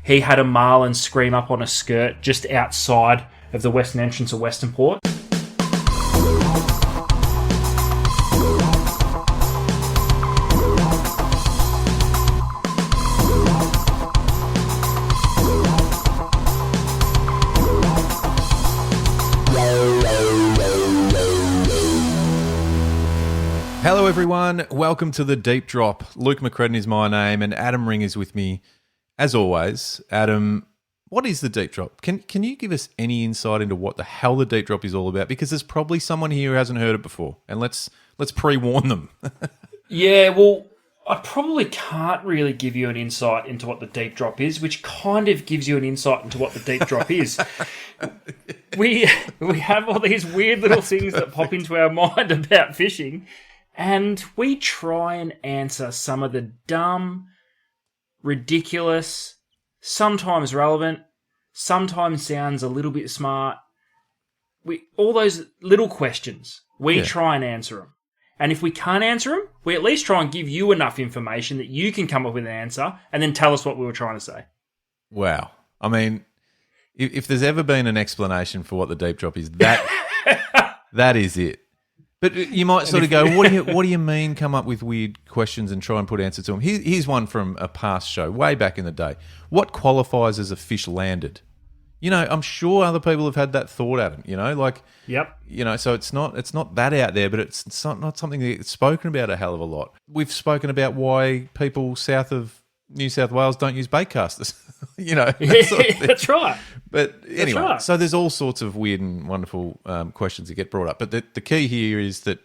he had a marlin scream up on a skirt just outside of the western entrance of Western Port. Hello everyone, welcome to The Deep Drop. Luke McCredden is my name and Adam Ring is with me as always. Adam, what is The Deep Drop? Can you give us any insight into what the hell The Deep Drop is all about? Because there's probably someone here who hasn't heard it before, and let's pre-warn them. Yeah, well, I probably can't really give you an insight into what The Deep Drop is, which kind of gives you an insight into what The Deep Drop is. We have all these weird little things that pop into our mind about fishing, and we try and answer some of the dumb, ridiculous, sometimes relevant, sometimes sounds a little bit smart. All those little questions, we try and answer them. And if we can't answer them, we at least try and give you enough information that you can come up with an answer and then tell us what we were trying to say. Wow. I mean, if there's ever been an explanation for what The Deep Drop is, that is it. But you might sort of go, what do you mean come up with weird questions and try and put answers to them? Here's one from a past show, way back in the day. What qualifies as a fish landed? You know, I'm sure other people have had that thought, Adam, you know, like... Yep. You know, so it's not that out there, but it's not something that's spoken about a hell of a lot. We've spoken about why people south of New South Wales don't use bait casters, you know. That's right. But anyway, right. So there's all sorts of weird and wonderful questions that get brought up. But the key here is that,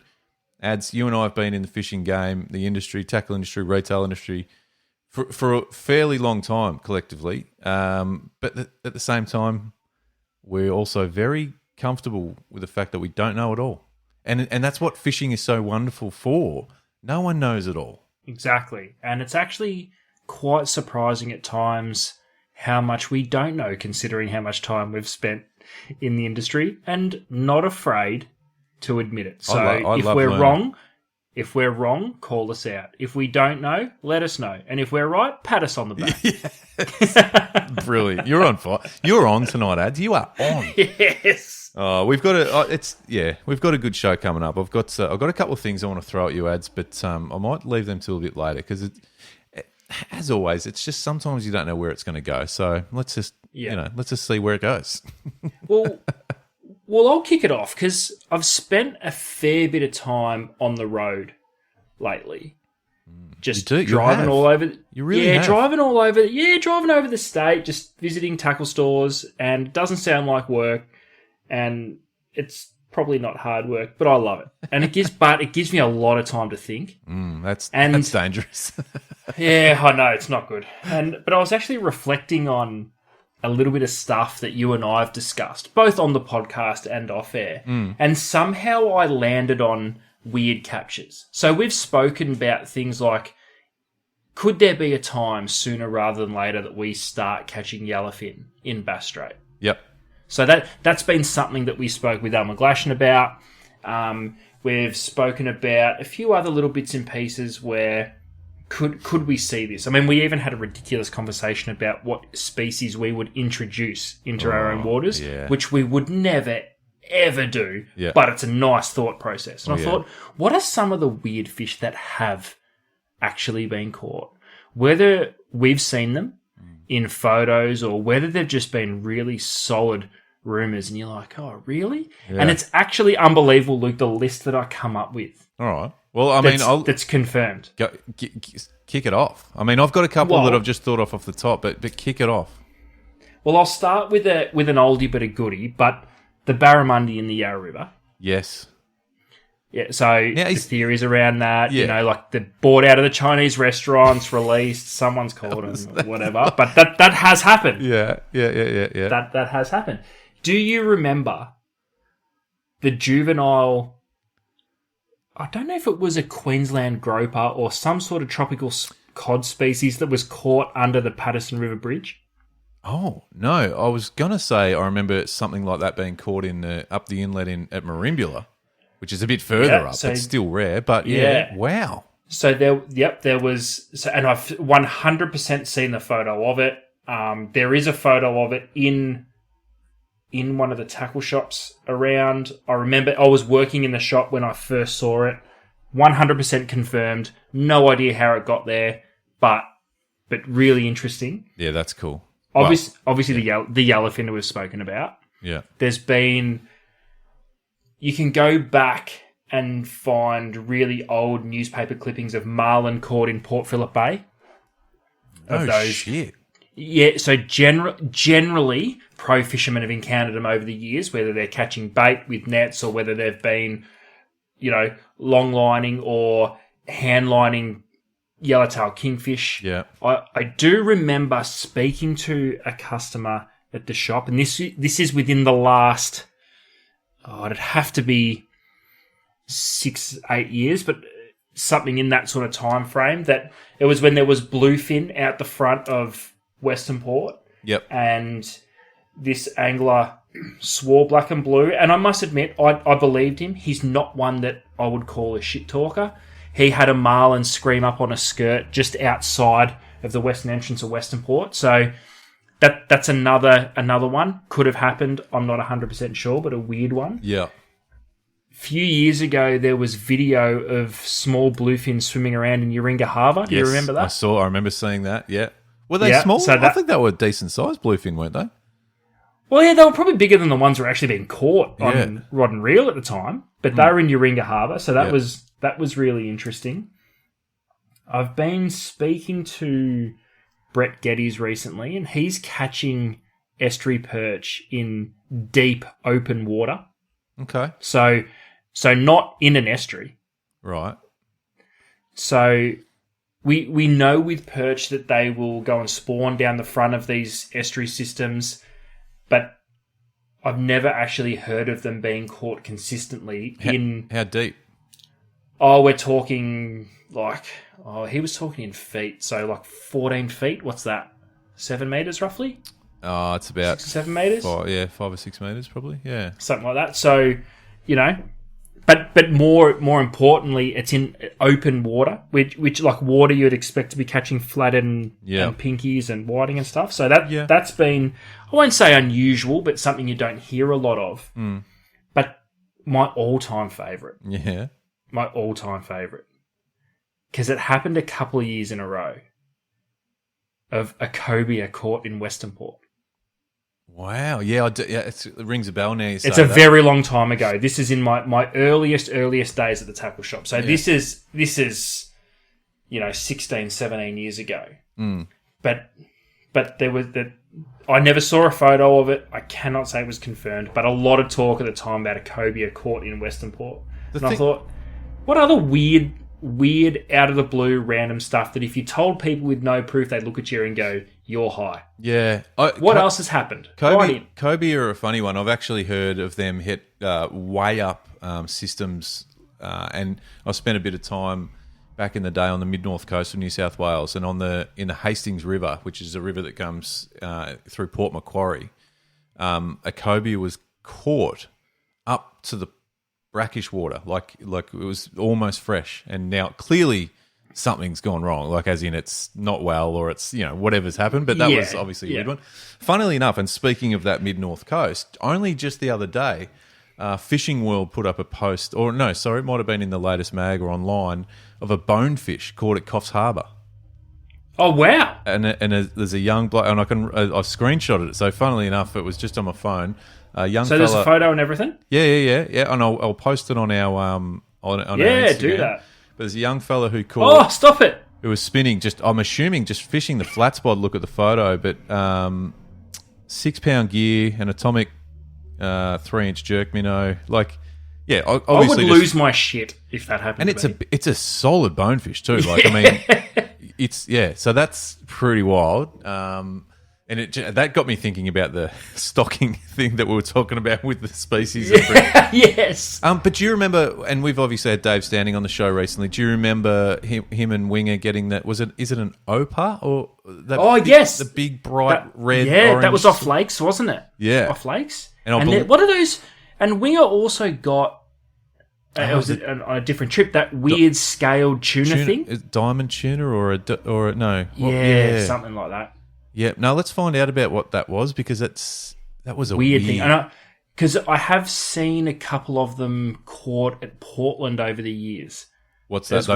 Ads, you and I have been in the fishing game, the industry, tackle industry, retail industry, for a fairly long time collectively. But at the same time, we're also very comfortable with the fact that we don't know it all. And that's what fishing is so wonderful for. No one knows it all. Exactly. And it's actually quite surprising at times how much we don't know, considering how much time we've spent in the industry, and not afraid to admit it. So if we're wrong, call us out. If we don't know, let us know. And if we're right, pat us on the back. Yes. Brilliant. You're on fire. You're on tonight, Ads. You are on. Yes. We've got a good show coming up. I've got a couple of things I want to throw at you, Ads, but I might leave them till a bit later because as always, it's just sometimes you don't know where it's going to go. So let's just see where it goes. Well, I'll kick it off because I've spent a fair bit of time on the road lately. Just driving all over. You really have. Driving all over. Yeah, driving over the state, just visiting tackle stores, and it doesn't sound like work, and it's probably not hard work, but I love it. And it gives me a lot of time to think. That's dangerous. Yeah, I know it's not good. But I was actually reflecting on a little bit of stuff that you and I have discussed, both on the podcast and off air, and somehow I landed on weird captures. So we've spoken about things like, could there be a time sooner rather than later that we start catching yellowfin in Bass Strait? Yep. So that's been something that we spoke with Al McGlashan about. We've spoken about a few other little bits and pieces where could we see this? I mean, we even had a ridiculous conversation about what species we would introduce into our own waters, which we would never, ever do, but it's a nice thought process. And I thought, what are some of the weird fish that have actually been caught? Whether we've seen them in photos or whether they've just been really solid rumours and you're like, oh, really? Yeah. And it's actually unbelievable, Luke, the list that I come up with. All right. Well, that's confirmed. Kick it off. I mean, I've got a couple that I've just thought off the top, but kick it off. Well, I'll start with an oldie but a goodie, but the barramundi in the Yarra River. Yes. Yeah, so the theories around that, like they're bought out of the Chinese restaurants, released, someone's caught them, whatever. But that has happened. Yeah. That has happened. Do you remember the juvenile, I don't know if it was a Queensland groper or some sort of tropical cod species that was caught under the Patterson River Bridge? Oh, no. I was going to say I remember something like that being caught up the inlet at Merimbula, which is a bit further up. It's still rare, but wow. So there was, and I've 100% seen the photo of it. There is a photo of it in one of the tackle shops around. I remember I was working in the shop when I first saw it. 100% confirmed. No idea how it got there, but really interesting. Yeah, that's cool. Obviously, the yellowfin we've spoken about. Yeah. There's been... You can go back and find really old newspaper clippings of marlin caught in Port Phillip Bay. Shit. Yeah, so generally, pro fishermen have encountered them over the years, whether they're catching bait with nets or whether they've been, long lining or hand lining yellowtail kingfish. Yeah. I do remember speaking to a customer at the shop, and this is within the last, it'd have to be 6-8 years, but something in that sort of time frame, that it was when there was bluefin out the front of Western Port. Yep. And this angler swore black and blue. And I must admit, I believed him. He's not one that I would call a shit talker. He had a marlin scream up on a skirt just outside of the western entrance of Western Port. So that's another one. Could have happened. I'm not 100% sure, but a weird one. Yeah. A few years ago, there was video of small bluefin swimming around in Uringa Harbour. Do you remember that? I remember seeing that, yeah. Were they small? So I think they were decent-sized bluefin, weren't they? Well, yeah, they were probably bigger than the ones that were actually being caught on rod and reel at the time. But they were in Uringa Harbour, so that was really interesting. I've been speaking to Brett Geddes recently, and he's catching estuary perch in deep open water. Okay. So not in an estuary. Right. So we know with perch that they will go and spawn down the front of these estuary systems, but I've never actually heard of them being caught consistently in... How deep? Oh, we're talking he was talking in feet, so like 14 feet. What's that? 7 meters roughly? Oh, it's about 6 or 7 meters. 5 or 6 meters, probably. Yeah, something like that. So, but more importantly, it's in open water, which like water you'd expect to be catching flathead and pinkies and whiting and stuff. So that's been, I won't say unusual, but something you don't hear a lot of. Mm. But my all-time favourite. Yeah. My all-time favourite. Because it happened a couple of years in a row of a cobia caught in Western Port. Wow. Yeah, it rings a bell now. It's a very long time ago. This is in my earliest days at the tackle shop. So this is 16, 17 years ago. Mm. But there was I never saw a photo of it. I cannot say it was confirmed, but a lot of talk at the time about a cobia caught in Western Port. I thought, what other weird out of the blue random stuff that if you told people with no proof, they'd look at you and go, "You're high." Yeah. What else has happened? Cobia are a funny one. I've actually heard of them hit way up systems, and I spent a bit of time back in the day on the mid-north coast of New South Wales, and in the Hastings River, which is a river that comes through Port Macquarie. A cobia was caught up to the brackish water, like it was almost fresh, and now clearly something's gone wrong, like as in it's not well or it's whatever's happened, but that was obviously a weird one. Funnily enough, and speaking of that mid-north coast, only just the other day Fishing World put up a post, it might have been in the latest mag or online, of a bonefish caught at Coffs Harbour. Oh wow! And there's a young bloke, and I've screenshotted it. So funnily enough, it was just on my phone. There's a photo and everything. Yeah. And I'll post it on our on our Instagram. Do that. But there's a young fella who caught. Oh, stop it! It was spinning. I'm assuming just fishing the flat spot. Look at the photo, but 6 pound gear, an atomic 3-inch jerk minnow. Obviously I would lose my shit if that happened. And it's a solid bonefish too. So that's pretty wild. And that got me thinking about the stocking thing that we were talking about with the species. Yes. But do you remember? And we've obviously had Dave Standing on the show recently. Do you remember him and Winger getting that? Is it an Opa or? Yes, the big bright red. Yeah, orange. that was off Lakes, wasn't it? Yeah, off Lakes. And what are those? And Winger also got. It was on a different trip. That weird scaled tuna thing. Diamond tuna or no? Yeah, something like that. Yeah. Now let's find out about what that was, because that was a Weird thing. Because I have seen a couple of them caught at Portland over the years. What's that?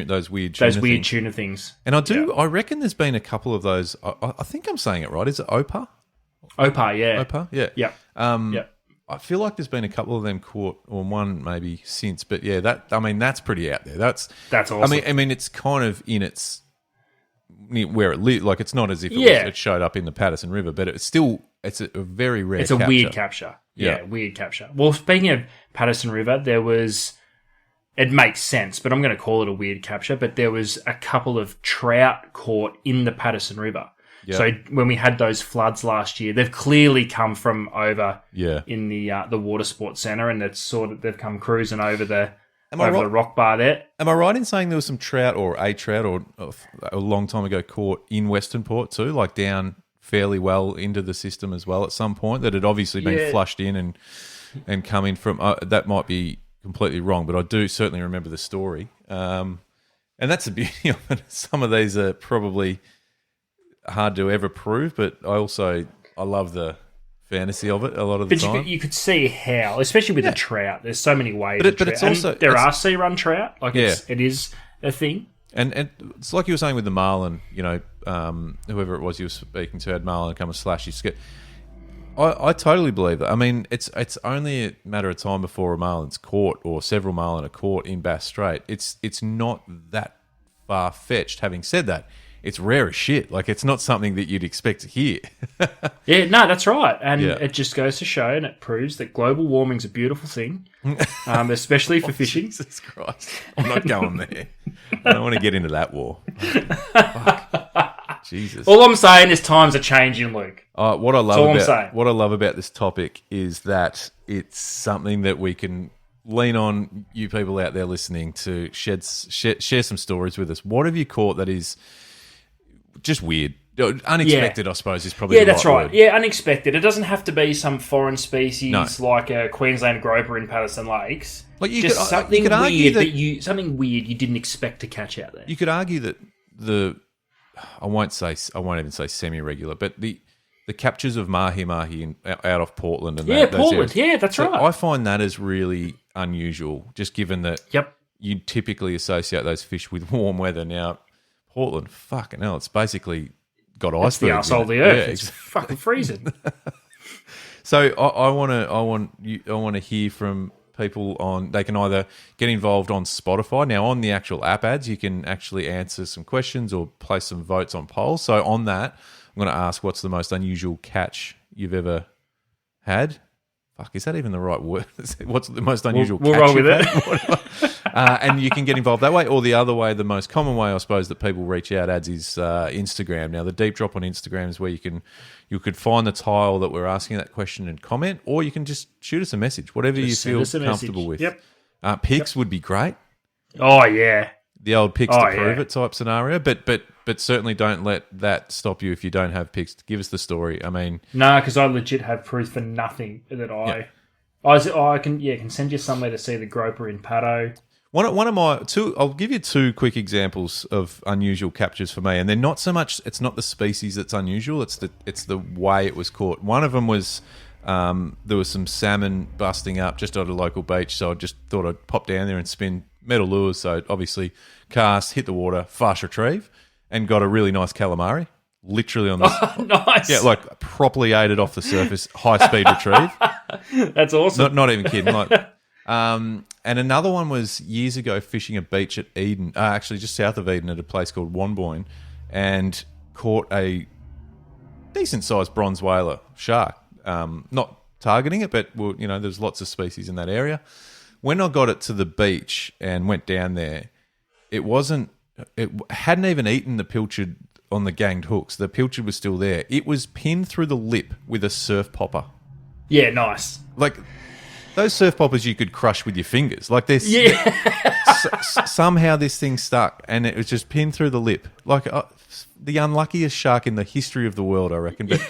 Those weird tuna things. And I reckon there's been a couple of those. I think I'm saying it right. Is it Opar? Opar, yeah. Opar, yeah. Yeah. I feel like there's been a couple of them caught, or one maybe since. But yeah, that's pretty out there. That's awesome. I mean, it's kind of in its where it lived. Like, it's not as if it showed up in the Patterson River, but it's a very rare. It's a weird capture. Yeah, weird capture. Well, speaking of Patterson River, it makes sense, but I'm going to call it a weird capture. But there was a couple of trout caught in the Patterson River. Yep. So when we had those floods last year, they've clearly come from over in the water sports centre, and they've come cruising over the rock bar there. Am I right in saying there was some trout or a long time ago caught in Western Port too, like down fairly well into the system as well at some point, that had obviously been flushed in and coming from that might be completely wrong, but I do certainly remember the story. And that's the beauty of it. Some of these are probably hard to ever prove, but I love the fantasy of it a lot of the time. But you could see how, especially with the trout, there's so many ways. But it's also there are sea run trout, it is a thing. And it's like you were saying with the marlin, whoever it was you were speaking to had marlin come and slash your skit. I totally believe that. I mean, it's only a matter of time before a marlin's caught, or several marlin are caught in Bass Strait. It's not that far fetched. Having said that, it's rare as shit. Like, it's not something that you'd expect to hear. Yeah, no, that's right. And it just goes to show, and it proves that global warming's a beautiful thing, especially for fishing. Jesus Christ. I'm not going there. I don't want to get into that war. Fuck. Jesus. All I'm saying is times are changing, Luke. What I love about this topic is that it's something that we can lean on, you people out there listening, to share some stories with us. What have you caught that is just weird? Unexpected, I suppose, is probably the right right. word. Yeah, unexpected. It doesn't have to be some foreign species like a Queensland groper in Patterson Lakes. Like, something weird you didn't expect to catch out there. You could argue that I won't even say semi-regular, but the captures of mahi out of Portland and Portland. Yeah, that's right. I find that is really unusual, just given that you typically associate those fish with warm weather. Now, Portland, fucking hell, it's basically got icebergs. It's the arsehole of the earth. It's fucking freezing. So I want to hear from people they can either get involved on Spotify. Now, on the actual app ads, you can actually answer some questions or place some votes on polls. So on that, I'm going to ask, what's the most unusual catch you've ever had? Fuck, is that even the right word? What's the most unusual catch roll with you've had? And you can get involved that way. Or the other way, the most common way, I suppose, that people reach out ads is Instagram. Now, the deep drop on Instagram is where you could find the tile that we're asking that question and comment, or you can just shoot us a message, whatever you feel comfortable with. Yep. Pics would be great. Oh, yeah. The old pics to prove it type scenario. But certainly don't let that stop you if you don't have pics. Give us the story. I mean... No, because I legit have proof for nothing that I can send you somewhere to see the groper in Paddo. One of my two, I'll give you two quick examples of unusual captures for me, and they're not so much. It's not the species that's unusual. It's the way it was caught. One of them was there was some salmon busting up just at a local beach, so I just thought I'd pop down there and spin metal lures. So obviously cast, hit the water, fast retrieve, and got a really nice calamari. Literally on the nice. Yeah, like properly aided off the surface, high speed retrieve. That's awesome. Not even kidding. Like. And another one was years ago fishing a beach at Eden, actually just south of Eden at a place called Wanboyne, and caught a decent-sized bronze whaler shark. Not targeting it, but there's lots of species in that area. When I got it to the beach and went down there, it hadn't even eaten the pilchard on the ganged hooks. The pilchard was still there. It was pinned through the lip with a surf popper. Yeah, nice. Like... Those surf poppers you could crush with your fingers. Like this, somehow this thing stuck, and it was just pinned through the lip. Like the unluckiest shark in the history of the world, I reckon. But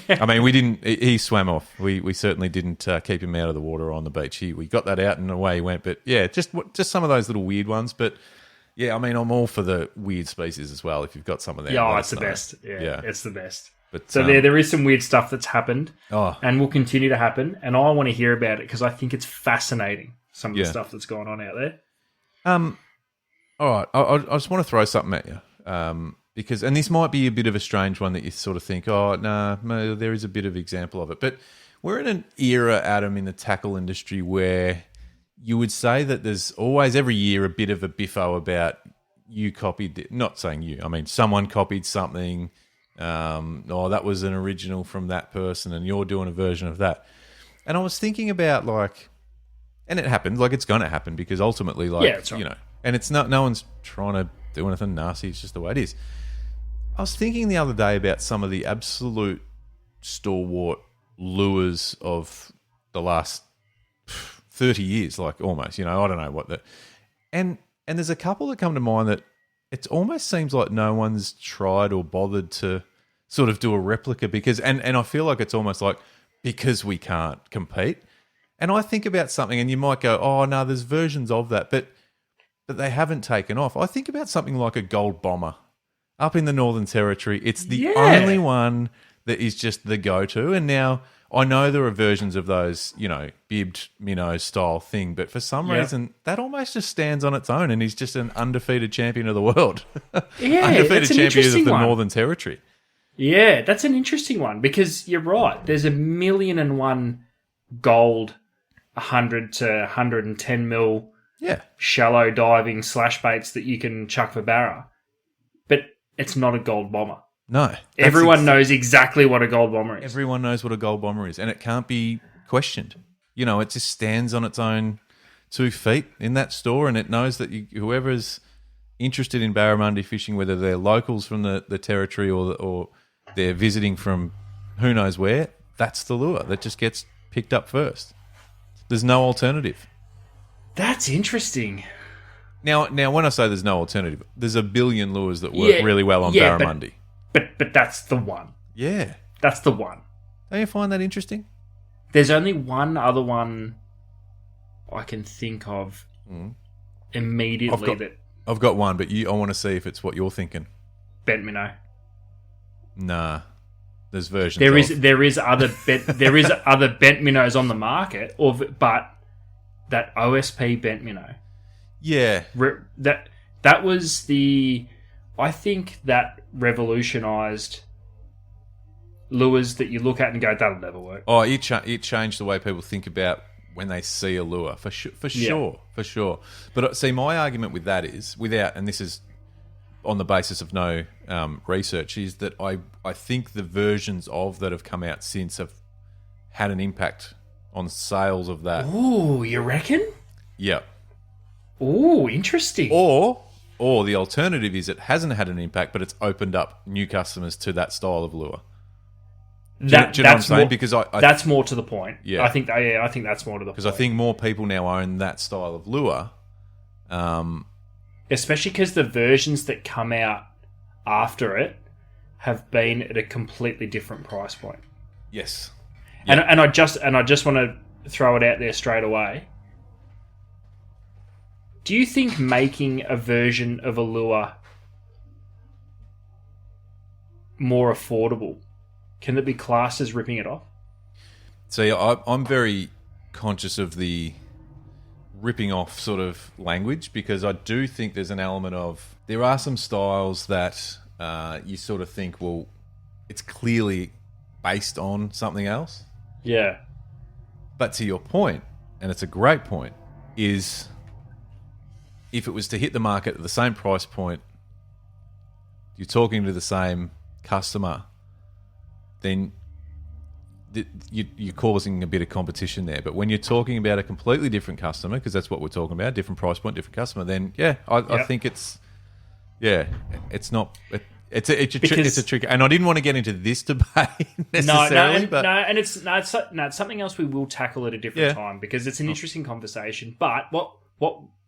I mean, we didn't. He swam off. We certainly didn't keep him out of the water on the beach. We got that out and away he went. But yeah, just some of those little weird ones. But yeah, I mean, I'm all for the weird species as well. If you've got some of them, yeah, it's the best. Yeah, it's the best. But So there is some weird stuff that's happened oh, and will continue to happen. And I want to hear about it because I think it's fascinating, some of the stuff that's going on out there. all right. I just want to throw something at you. Because, and this might be a bit of a strange one that you sort of think, oh, no, there is a bit of example of it. But we're in an era, Adam, in the tackle industry where you would say that there's always, every year, a bit of a biffo about you copied, not saying you, I mean, someone copied something, that was an original from that person and you're doing a version of that. And I was thinking about, like, and it happened, like it's going to happen because ultimately, like, that's right. you know, and it's not, no one's trying to do anything nasty, it's just the way it is. I was thinking the other day about some of the absolute stalwart lures of the last 30 years, like almost, you know, I don't know what the... And there's a couple that come to mind that it almost seems like no one's tried or bothered to sort of do a replica because... And I feel like it's almost like because we can't compete. And I think about something and you might go, oh, no, there's versions of that, but they haven't taken off. I think about something like a gold bomber. Up in the Northern Territory, it's the only one that is just the go-to. And now I know there are versions of those, you know, bibbed minnow style thing, but for some reason that almost just stands on its own and he's just an undefeated champion of the world. Yeah, undefeated that's an champion of the one. Northern Territory. Yeah, that's an interesting one because you're right. There's 1,000,001 gold, 100 to 110 mil shallow diving slash baits that you can chuck for barra. But it's not a gold bomber. No. Everyone knows exactly what a gold bomber is. Everyone knows what a gold bomber is, and it can't be questioned. You know, it just stands on its own 2 feet in that store, and it knows that whoever's interested in barramundi fishing, whether they're locals from the territory or they're visiting from who knows where, that's the lure that just gets picked up first. There's no alternative. That's interesting. Now, when I say there's no alternative, there's a billion lures that work really well on barramundi. But that's the one. Yeah. That's the one. Don't you find that interesting? There's only one other one I can think of immediately. I've got one, but I want to see if it's what you're thinking. Bent minnow. Nah. There's versions. There is other bent minnows on the market, but that OSP bent minnow. Yeah. That was I think that revolutionised lures that you look at and go, that'll never work. Oh, it changed the way people think about when they see a lure, for sure. But see, my argument with that is, and this is on the basis of no research, is that I think the versions of that have come out since have had an impact on sales of that. Ooh, you reckon? Yeah. Ooh, interesting. Or the alternative is it hasn't had an impact, but it's opened up new customers to that style of lure. Do you know what I'm saying? Because that's more to the point. Yeah. I think that's more to the point. Because I think more people now own that style of lure. Especially because the versions that come out after it have been at a completely different price point. Yes. Yeah. And I just want to throw it out there straight away. Do you think making a version of a lure more affordable, can it be classed as ripping it off? See, I'm very conscious of the ripping off sort of language because I do think there's an element of... There are some styles that you sort of think, well, it's clearly based on something else. Yeah. But to your point, and it's a great point, is... If it was to hit the market at the same price point, you're talking to the same customer, then you're causing a bit of competition there. But when you're talking about a completely different customer, because that's what we're talking about, different price point, different customer, then I think it's not. It's a trick, and I didn't want to get into this debate necessarily. And it's something else we will tackle at a different time because it's an interesting conversation. But what?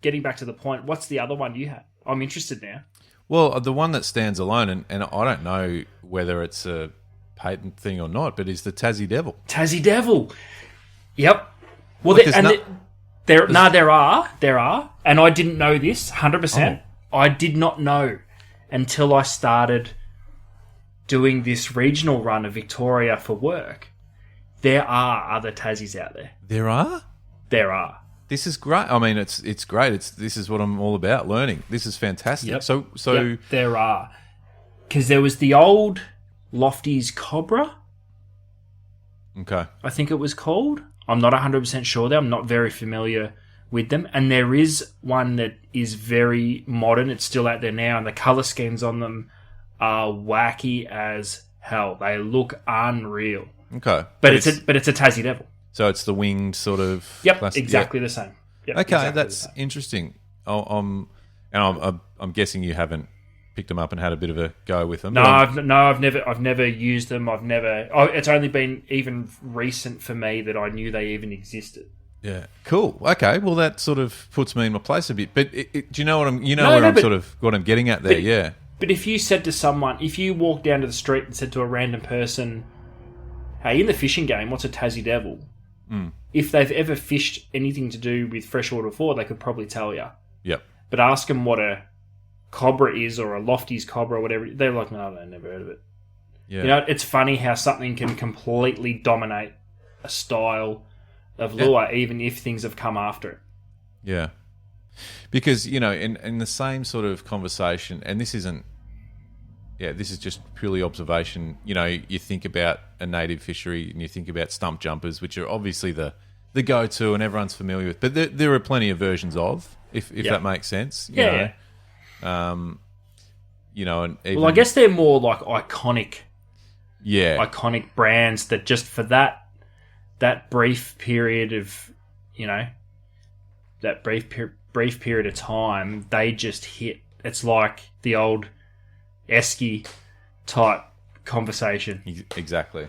Getting back to the point, what's the other one you had? I'm interested now. Well, the one that stands alone, and I don't know whether it's a patent thing or not, but is the Tassie Devil. Tassie Devil. Yep. Well, there are, and I didn't know this 100%. I did not know until I started doing this regional run of Victoria for work, there are other Tassies out there. There are? There are. This is great. I mean, it's great. This is what I'm all about, learning. This is fantastic. Yep. So Yep, there are. Because there was the old Lofty's Cobra, okay. I think it was called. I'm not 100% sure there. I'm not very familiar with them. And there is one that is very modern. It's still out there now, and the colour schemes on them are wacky as hell. They look unreal. Okay. But it's a Tassie Devil. So it's the winged sort of... Yep, plastic, exactly the same. Yep, okay, exactly that's interesting. I'm guessing you haven't picked them up and had a bit of a go with them. I've never used them. It's only been even recent for me that I knew they even existed. Yeah, cool. Okay, well that sort of puts me in my place a bit. But do you know what I'm what I'm getting at there? Yeah. But if you said to someone, if you walked down to the street and said to a random person, "Hey, in the fishing game, what's a Tassie Devil?" If they've ever fished anything to do with freshwater before, they could probably tell you. Yep. But ask them what a Cobra is or a Lofty's Cobra or whatever, they're like, no, I've never heard of it. Yeah. You know, it's funny how something can completely dominate a style of lure, even if things have come after it. Yeah. Because, in the same sort of conversation, and this isn't, this is just purely observation. You think about a native fishery and you think about stump jumpers, which are obviously the go-to and everyone's familiar with. But there are plenty of versions of, if that makes sense. You know? And even, I guess they're more like iconic brands that just for that brief period of, that brief period of time, they just hit. It's like the old Esky type conversation. Exactly.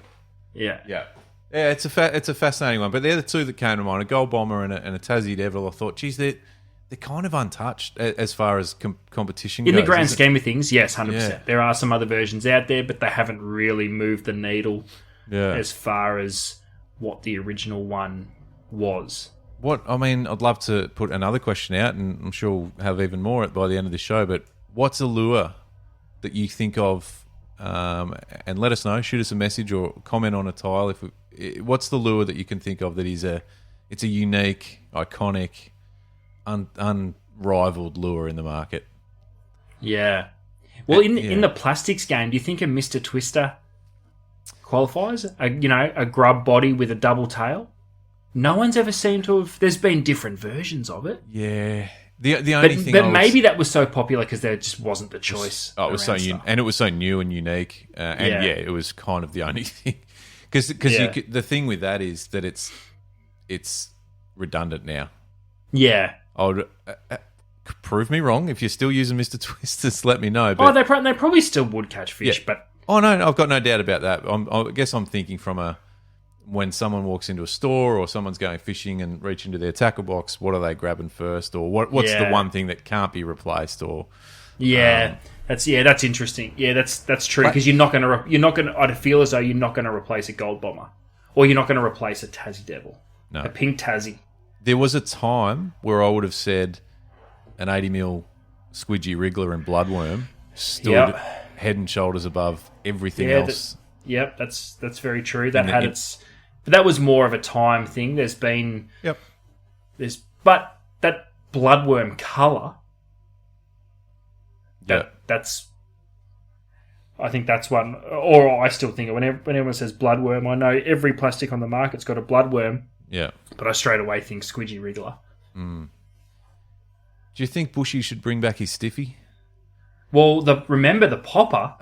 Yeah. Yeah. Yeah, it's a fascinating one. But they're the two that came to mind: a gold bomber and a Tassie Devil. I thought, geez, they're kind of untouched as far as competition goes. In the grand scheme of things, yes, 100%. Yeah. There are some other versions out there, but they haven't really moved the needle as far as what the original one was. I'd love to put another question out, and I'm sure we'll have even more by the end of the show, but what's a lure that you think of, and let us know, shoot us a message or comment on a tile. What's the lure that you can think of that it's a unique, iconic, unrivaled lure in the market? Yeah. Well, in the plastics game, do you think a Mr. Twister qualifies? A grub body with a double tail? No one's ever seemed to have... There's been different versions of it. Yeah. The only thing... But maybe that was so popular because there just wasn't the choice. It was so and it was so new and unique. It was kind of the only thing. Because the thing with that is that it's redundant now. Yeah. I would... prove me wrong. If you're still using Mr. Twisters, let me know. But, they probably still would catch fish, but... Oh, no, I've got no doubt about that. I guess I'm thinking from when someone walks into a store or someone's going fishing and reach into their tackle box, what are they grabbing first? Or what's the one thing that can't be replaced? Or that's interesting. Yeah, that's true because you're not gonna. I feel as though you're not gonna replace a gold bomber, or you're not gonna replace a Tassie Devil, a pink Tassie. There was a time where I would have said an 80mm squidgy wriggler and bloodworm stood head and shoulders above everything else. That's very true. But that was more of a time thing. There's been but that bloodworm colour. That's. I think that's one, or I still think it. When everyone says bloodworm, I know every plastic on the market's got a bloodworm. Yeah, but I straight away think squidgy wriggler. Mm. Do you think Bushy should bring back his stiffy? Well, remember the popper,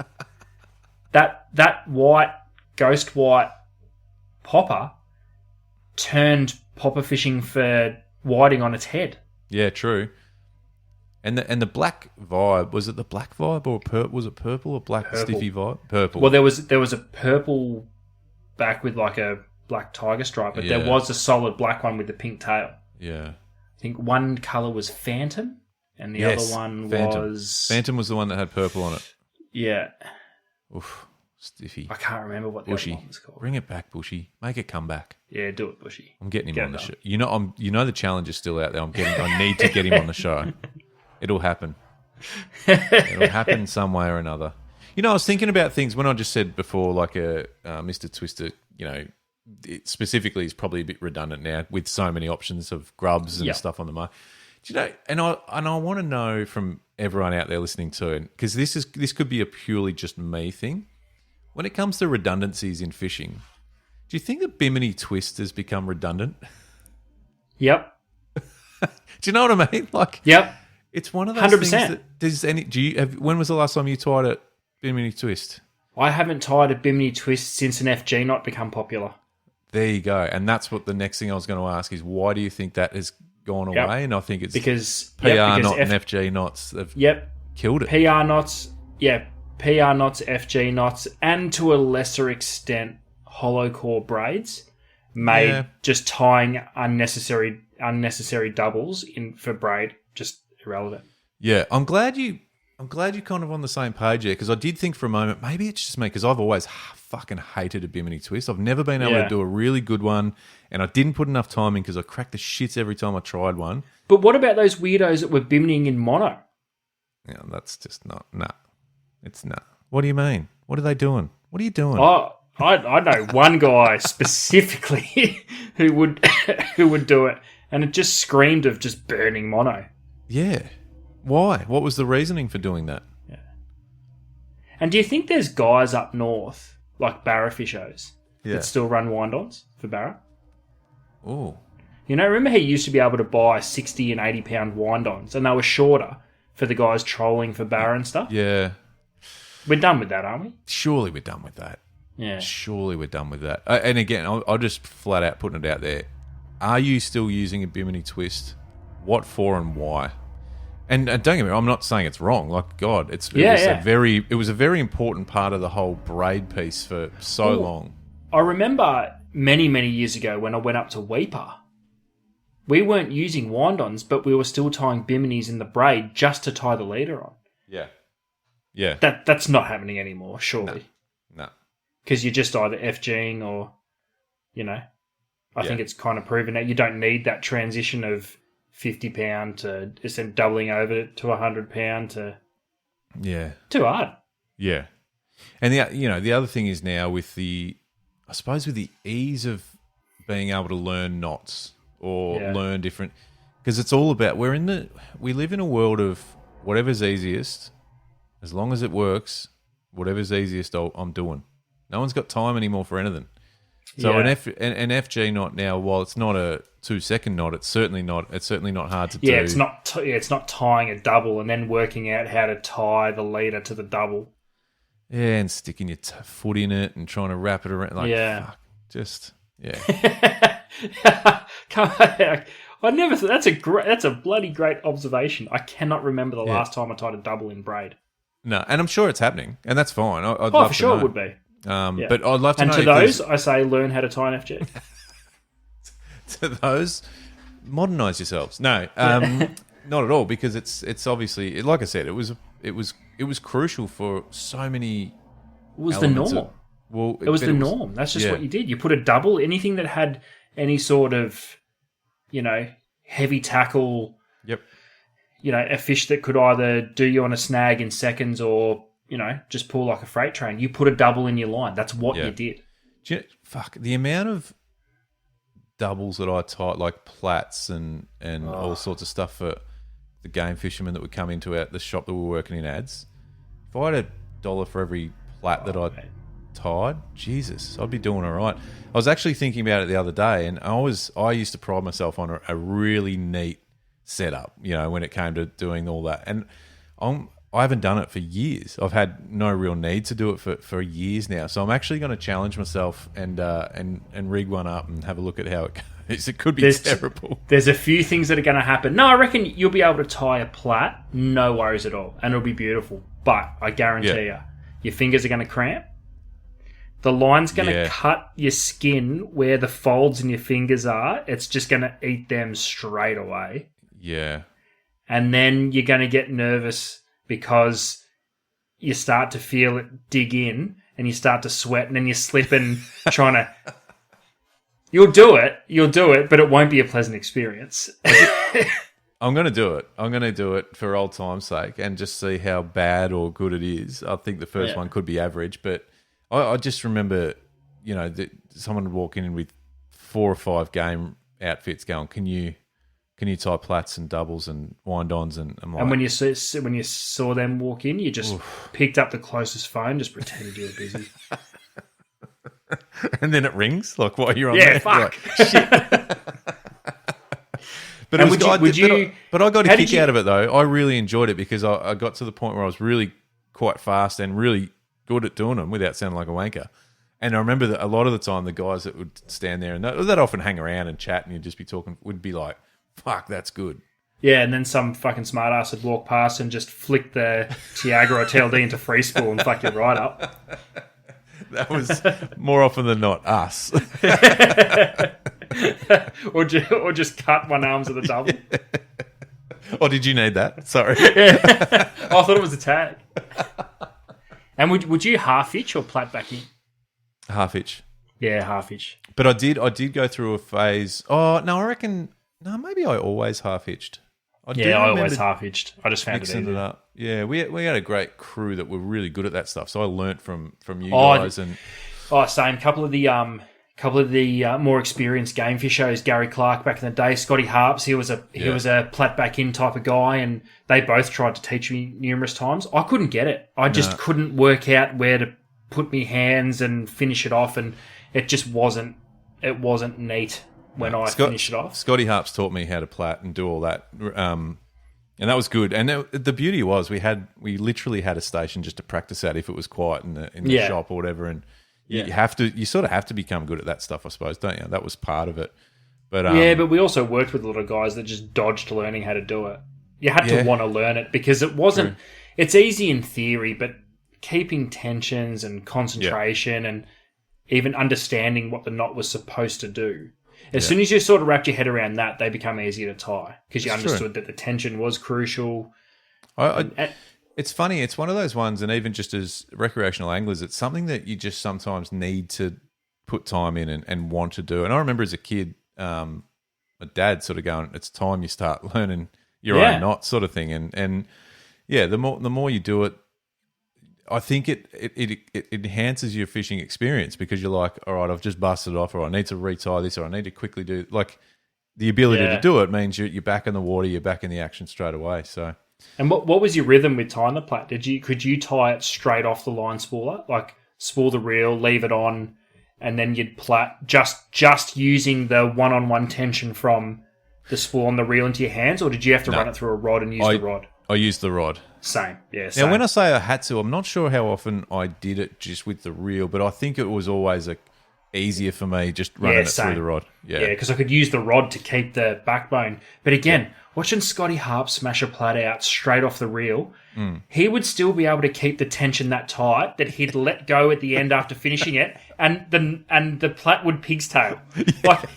that white ghost white popper turned popper fishing for whiting on its head. Yeah, true. And the black vibe, was it the black vibe or was it purple or black stiffy vibe? Purple. Well, there was a purple back with like a black tiger stripe, but there was a solid black one with the pink tail. Yeah. I think one colour was Phantom and the other one was... Phantom was the one that had purple on it. Yeah. Oof. Stiffy. I can't remember what the other one was called. Bring it back, Bushy. Make it come back. Yeah, do it, Bushy. I'm getting him on the show. You know the challenge is still out there. I need to get him on the show. It'll happen. It'll happen some way or another. You know, I was thinking about things when I just said before, like a Mr. Twister, you know, it specifically is probably a bit redundant now with so many options of grubs and stuff on the market. Do you know? And I want to know from everyone out there listening to it, because this could be a purely just me thing. When it comes to redundancies in fishing, do you think the Bimini twist has become redundant? Yep. Do you know what I mean? Like, yep. It's one of those 100%. things that does any. When was the last time you tied a Bimini twist? I haven't tied a Bimini twist since an FG knot become popular. There you go. And that's what the next thing I was going to ask is, why do you think that has gone away? And I think it's because PR knot and FG knots have killed it. PR knots, PR knots, FG knots, and to a lesser extent, hollow core braids made just tying unnecessary doubles in for braid just irrelevant. Yeah, I'm glad you kind of on the same page here, because I did think for a moment maybe it's just me, because I've always fucking hated a Bimini twist. I've never been able to do a really good one, and I didn't put enough time in because I cracked the shits every time I tried one. But what about those weirdos that were Bimining in mono? Yeah, that's just not. Nah, it's not. What do you mean? What are they doing? What are you doing? Oh, I know one guy specifically who would do it, and it just screamed of just burning mono. Yeah. Why? What was the reasoning for doing that? Yeah. And do you think there's guys up north, like Barra fishers, that still run wind-ons for Barra? Oh. You know, remember how you used to be able to buy 60 and 80 pound wind-ons, and they were shorter for the guys trolling for Barra and stuff? Yeah. We're done with that, aren't we? Surely we're done with that. Yeah. Surely we're done with that. And again, I'll just flat out putting it out there. Are you still using a Bimini twist? What for and why? And don't get me wrong, I'm not saying it's wrong. Like, God, it was a very important part of the whole braid piece for so long. I remember many, many years ago when I went up to Weeper, we weren't using wind-ons, but we were still tying Biminis in the braid just to tie the leader on. Yeah. Yeah. That's not happening anymore, surely. No. Because you're just either FGing or, you know, I think it's kind of proven that you don't need that transition of 50 pound to just then doubling over to 100 pound to too hard. Yeah. And the other thing is now with the ease of being able to learn knots or learn different, because it's all about, we live in a world of whatever's easiest, as long as it works, whatever's easiest I'm doing. No one's got time anymore for anything. So an FG knot now, while it's not a 2-second knot, it's certainly not hard to do. Yeah, it's not tying a double and then working out how to tie the leader to the double. Yeah, and sticking your foot in it and trying to wrap it around. Fuck, just I never thought that's a bloody great observation. I cannot remember the last time I tied a double in braid. No, and I'm sure it's happening, and that's fine. I'd love for sure it would be. But I'd love to know. And to those, I say, learn how to tie an FG. To those, modernise yourselves. No, not at all, because it's obviously, like I said, it was crucial for so many. It was the norm. It was the norm. That's just what you did. You put a double, anything that had any sort of, heavy tackle. Yep. A fish that could either do you on a snag in seconds or, just pull like a freight train. You put a double in your line. That's what you did. The amount of doubles that I tied, like plats and all sorts of stuff for the game fishermen that would come into the shop that we were working in ads. If I had $1 for every plat that I tied, Jesus, I'd be doing all right. I was actually thinking about it the other day, and I used to pride myself on a really neat setup, when it came to doing all that. And I haven't done it for years. I've had no real need to do it for years now. So I'm actually going to challenge myself and rig one up and have a look at how it goes. It could be terrible. There's a few things that are going to happen. No, I reckon you'll be able to tie a plat, no worries at all, and it'll be beautiful. But I guarantee you, your fingers are going to cramp. The line's going to cut your skin where the folds in your fingers are. It's just going to eat them straight away. Yeah. And then you're going to get nervous because you start to feel it dig in and you start to sweat and then you're slipping trying to... You'll do it, but it won't be a pleasant experience. I'm going to do it. I'm going to do it for old time's sake and just see how bad or good it is. I think the first one could be average, but I just remember, someone would walk in with 4 or 5 game outfits going, can you tie plats and doubles and wind-ons? And I'm like... And when you saw them walk in, you just picked up the closest phone, just pretended you were busy. And then it rings, like, while you're on there. Yeah, fuck. Like, shit. But I got a kick out of it, though. I really enjoyed it because I got to the point where I was really quite fast and really good at doing them without sounding like a wanker. And I remember that a lot of the time, the guys that would stand there and they'd often hang around and chat, and you'd just be talking, would be like, "Fuck, that's good." Yeah, and then some fucking smartass would walk past and just flick the Tiagra or TLD into free spool and fuck you right up. That was more often than not us. or just cut one arms of the double. Oh, did you need that? Sorry. Yeah. Oh, I thought it was a tag. And would you half hitch or plat back in? Half hitch. Yeah, half hitch. But I did go through a phase. Oh no, I reckon. No, maybe I always half hitched. I always half hitched. I just found it easy. Up. Yeah, we had a great crew that were really good at that stuff. So I learnt from you guys and. Oh, same. Couple of the more experienced game fishers, Gary Clark back in the day, Scotty Harps. He was a plat back in type of guy, and they both tried to teach me numerous times. I couldn't get it. I just couldn't work out where to put me hands and finish it off, and it just wasn't. It wasn't neat when I finished it off. Scotty Harps taught me how to plat and do all that, and that was good. And the beauty was we literally had a station just to practice at if it was quiet in the shop or whatever, and. You sort of have to become good at that stuff, I suppose, don't you? That was part of it. But but we also worked with a lot of guys that just dodged learning how to do it. You had to want to learn it because it wasn't. True. It's easy in theory, but keeping tensions and concentration and even understanding what the knot was supposed to do. As soon as you sort of wrapped your head around that, they become easier to tie because you understood that the tension was crucial. It's funny. It's one of those ones, and even just as recreational anglers, it's something that you just sometimes need to put time in and want to do. And I remember as a kid, my dad sort of going, "It's time you start learning your own knot," sort of thing. And the more you do it, I think it enhances your fishing experience because you're like, all right, I've just busted it off, or I need to retie this, or I need to quickly do like the ability to do it means you're back in the water, you're back in the action straight away. So. And what was your rhythm with tying the plat? Could you tie it straight off the line spooler, like spool the reel, leave it on, and then you'd plat just using the one-on-one tension from the spool on the reel into your hands, or did you have to run it through a rod and use the rod? I used the rod. Same, yeah. Same. Now, when I say I had to, I'm not sure how often I did it just with the reel, but I think it was always easier for me just running it through the rod. Yeah, because I could use the rod to keep the backbone. But again, watching Scotty Harp smash a plat out straight off the reel, he would still be able to keep the tension that tight that he'd let go at the end after finishing it, and the plat would pig's tail. Like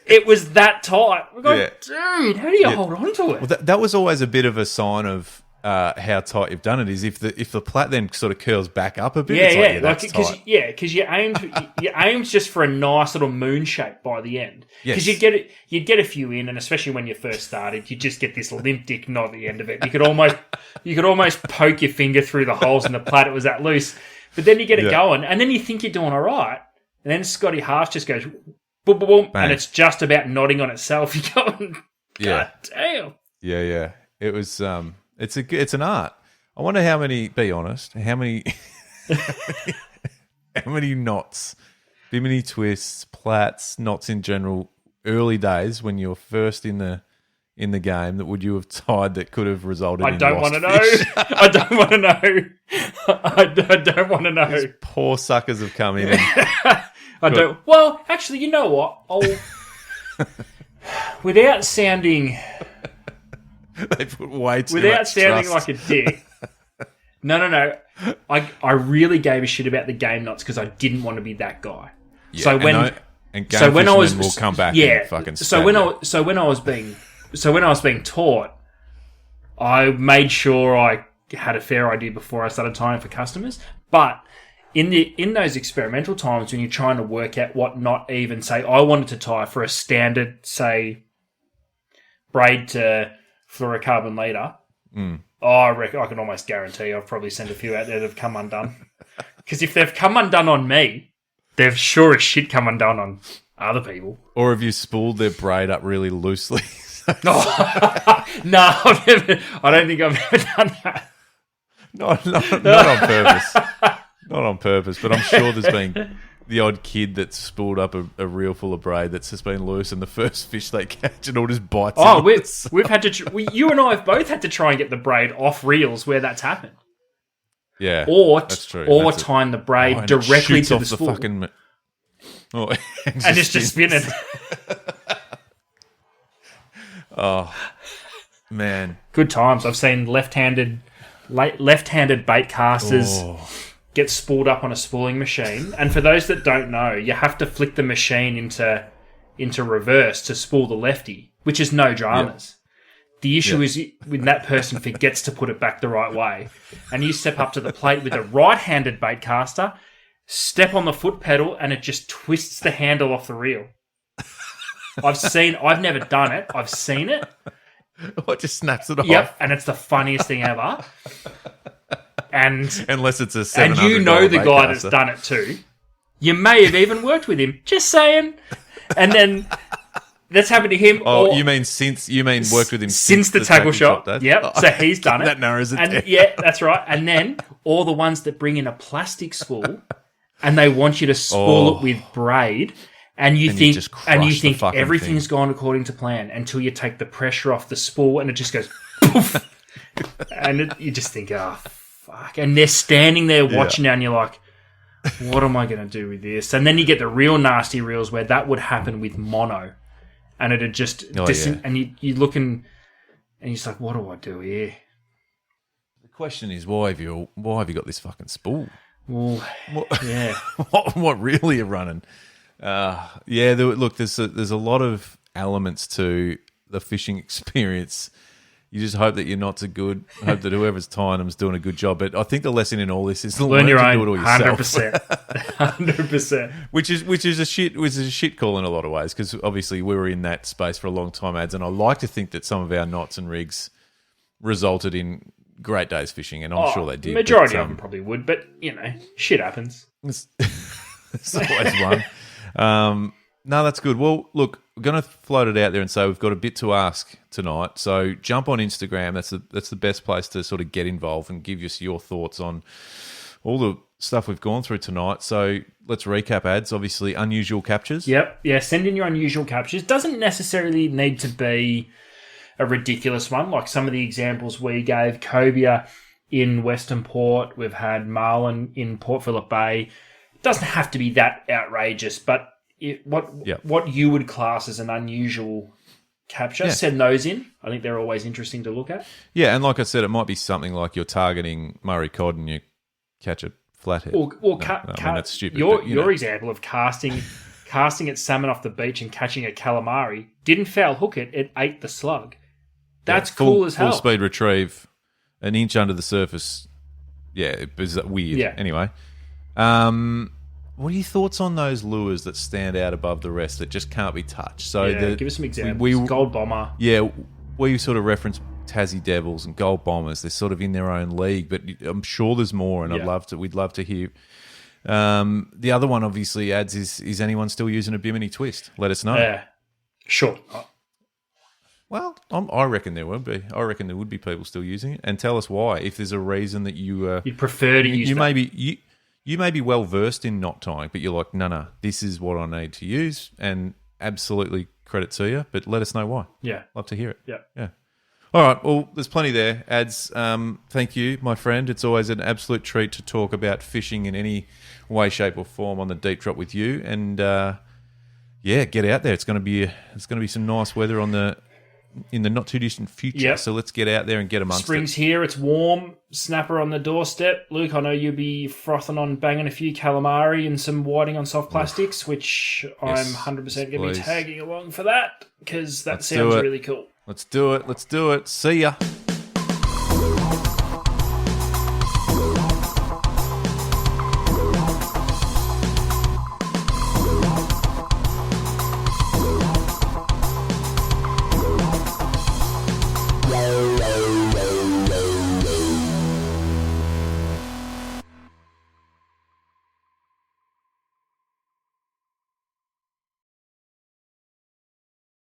it was that tight. We're going, dude, how do you hold on to it? Well, that was always a bit of a sign of how tight you've done it. Is if the plat then sort of curls back up a bit. That's tight. Because you aimed just for a nice little moon shape by the end. Because you'd get a few in, and especially when you first started, you just get this limp dick knot at the end of it. You could almost poke your finger through the holes in the plat. It was that loose. But then you get it going, and then you think you're doing all right, and then Scotty Harf just goes boom, boom, boom, and it's just about nodding on itself. You're going, God damn. Yeah. It was. It's an art. I wonder how many. Be honest. How many knots, Bimini twists, plats, knots in general, early days when you were first in the game, that would you have tied that could have resulted in I don't want to know. I don't want to know. I don't want to know. These poor suckers have come in. I don't. Well, actually, you know what? Without sounding. They put way too Without much sounding trust. like a dick. No. I really gave a shit about the game knots because I didn't want to be that guy. Yeah, so when will come back and fucking so when I was being taught, I made sure I had a fair idea before I started tying for customers. But in those experimental times when you're trying to work out what knot, even say I wanted to tie for a standard, say, braid to fluorocarbon leader, I reckon I can almost guarantee I've probably sent a few out there that have come undone. Because if they've come undone on me, they've sure as shit come undone on other people. Or have you spooled their braid up really loosely? No, I don't think I've ever done that. Not on purpose. Not on purpose, but I'm sure there's been the odd kid that's spooled up a reel full of braid that's just been loose, and the first fish they catch, it all just bites. Oh, we've had to. You and I have both had to try and get the braid off reels where that's happened. Yeah, or that's true. Or tying the braid directly to the spool, and it's just spinning. Oh man, good times. I've seen left-handed bait casters get spooled up on a spooling machine. And for those that don't know, you have to flick the machine into reverse to spool the lefty, which is no dramas. Yep. The issue is when that person forgets to put it back the right way, and you step up to the plate with a right-handed bait caster, step on the foot pedal, and it just twists the handle off the reel. I've never done it. I've seen it. It just snaps it off. Yep, and it's the funniest thing ever. And unless it's a $700 and you know the guy caster that's done it too. You may have even worked with him. Just saying. And then that's happened to him. Oh, you mean worked with him since the tackle shop? Yep. Oh, so he's done it. That narrows it down. Yeah, that's right. And then all the ones that bring in a plastic spool and they want you to spool it with braid. And you think everything's gone according to plan until you take the pressure off the spool and it just goes poof. And you just think, oh, fuck. And they're standing there watching and you're like, what am I going to do with this? And then you get the real nasty reels where that would happen with mono. And it'd just... And you're looking and you're just like, what do I do here? The question is, why have you got this fucking spool? Well, yeah. What reel are you running? Look, there's a lot of elements to the fishing experience. You just hope that your knots are good. Hope that whoever's tying them is doing a good job. But I think the lesson in all this is learn your to own. Do it all yourself. 100%. Which is a shit call in a lot of ways, because obviously we were in that space for a long time, Ads, and I like to think that some of our knots and rigs resulted in great days fishing, and I'm sure they did. Majority of them probably would, but shit happens. It's always one. No, that's good. Well, look, we're going to float it out there and say we've got a bit to ask tonight. So jump on Instagram. That's the best place to sort of get involved and give us your thoughts on all the stuff we've gone through tonight. So let's recap, Ads. Obviously, unusual captures. Yep. Yeah, send in your unusual captures. Doesn't necessarily need to be a ridiculous one, like some of the examples we gave. Cobia in Western Port. We've had Marlin in Port Phillip Bay. Doesn't have to be that outrageous, but what you would class as an unusual capture, send those in. I think they're always interesting to look at. Yeah, and like I said, it might be something like you're targeting Murray cod and you catch a flathead. That's stupid. Your example of casting at salmon off the beach and catching a calamari, didn't foul hook it, it ate the slug. That's cool as hell. Full speed retrieve, an inch under the surface. Yeah, it was weird. Yeah. Anyway. What are your thoughts on those lures that stand out above the rest that just can't be touched? So give us some examples. Gold Bomber. Yeah, we sort of reference Tassie Devils and Gold Bombers. They're sort of in their own league, but I'm sure there's more, and we'd love to hear. The other one, obviously, Ads is anyone still using a Bimini twist? Let us know. Yeah, sure. Well, I reckon there would be. I reckon there would be people still using it, and tell us why. If there's a reason that you'd prefer to use, you may be well versed in knot tying, but you're like, no, this is what I need to use, and absolutely credit to you. But let us know why. Yeah, love to hear it. Yeah. All right. Well, there's plenty there. Ads. Thank you, my friend. It's always an absolute treat to talk about fishing in any way, shape, or form on the Deep Drop with you. And get out there. It's going to be some nice weather in the not too distant future. Yep. So let's get out there and get amongst Spring's here. It's warm. Snapper on the doorstep. Luke, I know you'll be frothing on banging a few calamari and some whiting on soft plastics, which I'm 100% going to be tagging along for that because that sounds really cool. Let's do it. See ya.